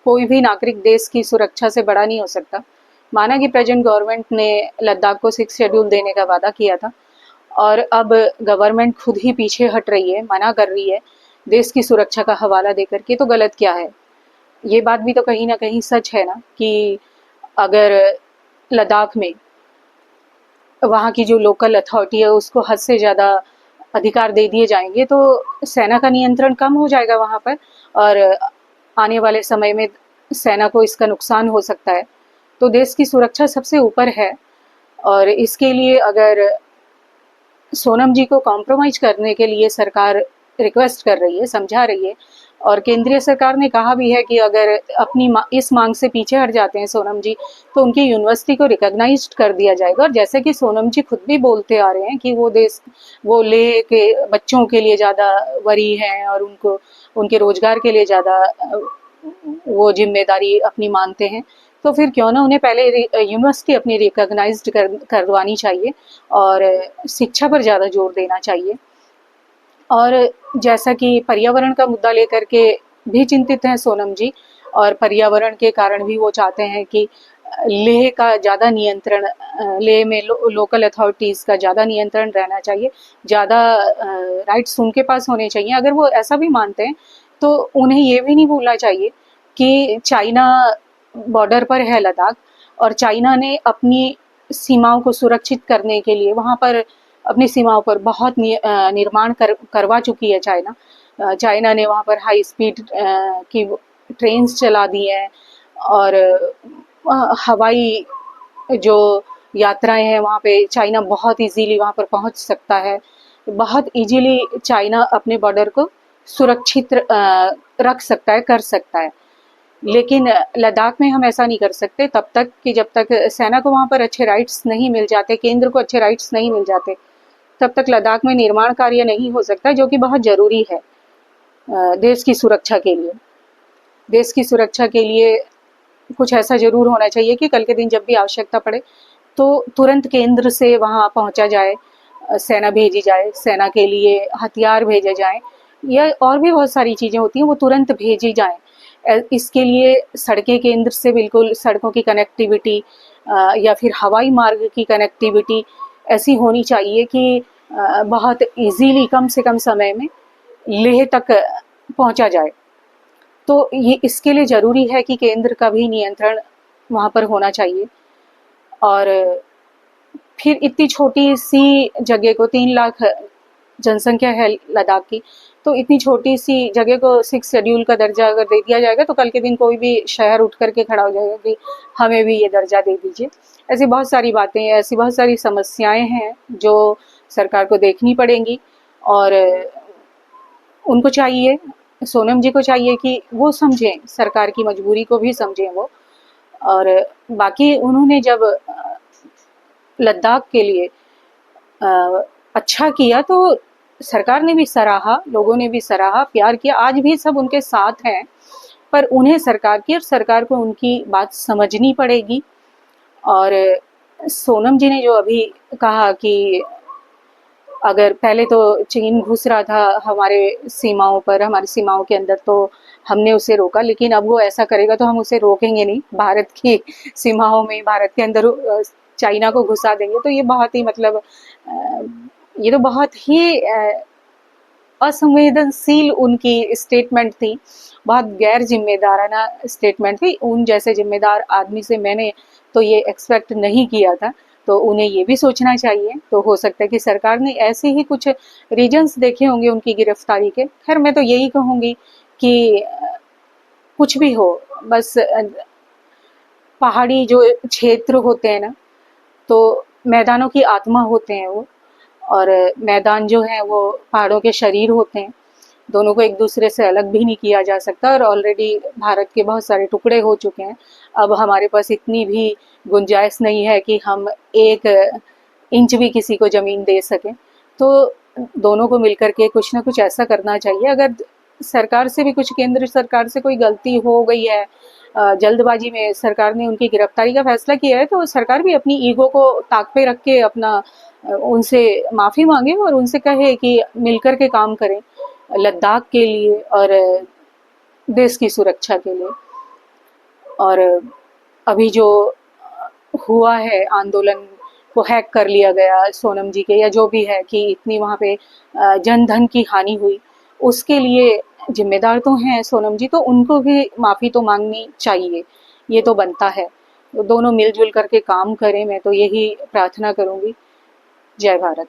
कोई भी नागरिक देश की सुरक्षा से बड़ा नहीं हो सकता। माना कि प्रेजेंट गवर्नमेंट ने लद्दाख को 6 शेड्यूल देने का वादा किया था और अब गवर्नमेंट खुद ही पीछे हट रही है, मना कर रही है देश की सुरक्षा का हवाला देकर के, तो गलत क्या है? ये बात भी तो कहीं ना कहीं सच है ना कि अगर लद्दाख में वहाँ की जो लोकल अथॉरिटी है उसको हद से ज़्यादा अधिकार दे दिए जाएंगे तो सेना का नियंत्रण कम हो जाएगा वहाँ पर, और आने वाले समय में सेना को इसका नुकसान हो सकता है। तो देश की सुरक्षा सबसे ऊपर है, और इसके लिए अगर सोनम जी को कॉम्प्रोमाइज करने के लिए सरकार रिक्वेस्ट कर रही है, समझा रही है, और केंद्रीय सरकार ने कहा भी है कि अगर अपनी इस मांग से पीछे हट जाते हैं सोनम जी तो उनकी यूनिवर्सिटी को रिकॉग्नाइज्ड कर दिया जाएगा। और जैसे कि सोनम जी खुद भी बोलते आ रहे हैं कि वो लेह के बच्चों के लिए ज़्यादा वरी हैं और उनको उनके रोजगार के लिए ज़्यादा वो जिम्मेदारी अपनी मानते हैं, तो फिर क्यों ना उन्हें पहले यूनिवर्सिटी अपनी रिकॉग्नाइज्ड करवानी चाहिए और शिक्षा पर ज़्यादा जोर देना चाहिए। और जैसा कि पर्यावरण का मुद्दा लेकर के भी चिंतित हैं सोनम जी, और पर्यावरण के कारण भी वो चाहते हैं कि लेह का ज़्यादा नियंत्रण, लेह में लोकल अथॉरिटीज़ का ज़्यादा नियंत्रण रहना चाहिए, ज़्यादा राइट्स उनके पास होने चाहिए। अगर वो ऐसा भी मानते हैं तो उन्हें ये भी नहीं भूलना चाहिए कि चाइना बॉर्डर पर है लद्दाख, और चाइना ने अपनी सीमाओं को सुरक्षित करने के लिए वहाँ पर अपनी सीमाओं पर बहुत निर्माण करवा चुकी है चाइना। चाइना ने वहाँ पर हाई स्पीड की ट्रेन्स चला दी हैं, और हवाई जो यात्राएं हैं वहाँ पे चाइना बहुत इजीली वहाँ पर पहुँच सकता है। बहुत इजीली चाइना अपने बॉर्डर को सुरक्षित रख सकता है, कर सकता है। लेकिन लद्दाख में हम ऐसा नहीं कर सकते तब तक कि जब तक सेना को वहाँ पर अच्छे राइट्स नहीं मिल जाते, केंद्र को अच्छे राइट्स नहीं मिल जाते, तब तक लद्दाख में निर्माण कार्य नहीं हो सकता, जो कि बहुत ज़रूरी है देश की सुरक्षा के लिए। देश की सुरक्षा के लिए कुछ ऐसा ज़रूर होना चाहिए कि कल के दिन जब भी आवश्यकता पड़े तो तुरंत केंद्र से वहाँ पहुँचा जाए, सेना भेजी जाए, सेना के लिए हथियार भेजे जाएं, या और भी बहुत सारी चीज़ें होती हैं वो तुरंत भेजी जाएं। इसके लिए सड़कें केंद्र से बिल्कुल, सड़कों की कनेक्टिविटी या फिर हवाई मार्ग की कनेक्टिविटी ऐसी होनी चाहिए कि बहुत इजीली कम से कम समय में लेह तक पहुंचा जाए। तो ये इसके लिए ज़रूरी है कि केंद्र का भी नियंत्रण वहाँ पर होना चाहिए। और फिर इतनी छोटी सी जगह को, 3 लाख जनसंख्या है लद्दाख की, तो इतनी छोटी सी जगह को 6 शेड्यूल का दर्जा अगर दे दिया जाएगा तो कल के दिन कोई भी शहर उठ करके खड़ा हो जाएगा कि हमें भी ये दर्जा दे दीजिए। ऐसी बहुत सारी बातें हैं, ऐसी बहुत सारी समस्याएं हैं जो सरकार को देखनी पड़ेंगी, और उनको चाहिए, सोनम जी को चाहिए कि वो समझें, सरकार की मजबूरी को भी समझें वो। और बाकी उन्होंने जब लद्दाख के लिए अच्छा किया तो सरकार ने भी सराहा, लोगों ने भी सराहा, प्यार किया, आज भी सब उनके साथ हैं, पर उन्हें सरकार की और सरकार को उनकी बात समझनी पड़ेगी। और सोनम जी ने जो अभी कहा कि अगर पहले तो चीन घुस रहा था हमारे सीमाओं पर, हमारी सीमाओं के अंदर, तो हमने उसे रोका, लेकिन अब वो ऐसा करेगा तो हम उसे रोकेंगे नहीं, भारत की सीमाओं में, भारत के अंदर चाइना को घुसा देंगे। तो ये बहुत ही मतलब ये तो बहुत ही असंवेदनशील उनकी स्टेटमेंट थी, बहुत गैर जिम्मेदाराना स्टेटमेंट थी। उन जैसे जिम्मेदार आदमी से मैंने तो ये एक्सपेक्ट नहीं किया था, तो उन्हें ये भी सोचना चाहिए। तो हो सकता है कि सरकार ने ऐसे ही कुछ रीजंस देखे होंगे उनकी गिरफ्तारी के। खैर मैं तो यही कहूँगी कि कुछ भी हो, बस पहाड़ी जो क्षेत्र होते हैं ना, तो मैदानों की आत्मा होते हैं वो, और मैदान जो है वो पहाड़ों के शरीर होते हैं, दोनों को एक दूसरे से अलग भी नहीं किया जा सकता। और ऑलरेडी भारत के बहुत सारे टुकड़े हो चुके हैं, अब हमारे पास इतनी भी गुंजाइश नहीं है कि हम 1 इंच भी किसी को ज़मीन दे सकें। तो दोनों को मिलकर के कुछ ना कुछ ऐसा करना चाहिए। अगर सरकार से भी कुछ, केंद्र सरकार से कोई गलती हो गई है, जल्दबाजी में सरकार ने उनकी गिरफ्तारी का फैसला किया है, तो सरकार भी अपनी ईगो को ताक पे रख के अपना उनसे माफ़ी मांगे और उनसे कहे कि मिलकर के काम करें लद्दाख के लिए और देश की सुरक्षा के लिए। और अभी जो हुआ है आंदोलन, वो हैक कर लिया गया सोनम जी के या जो भी है, कि इतनी वहाँ पे जन धन की हानि हुई, उसके लिए जिम्मेदार तो हैं सोनम जी, तो उनको भी माफ़ी तो मांगनी चाहिए, ये तो बनता है। तो दोनों मिलजुल करके काम करें, मैं तो यही प्रार्थना करूँगी। जय भारत।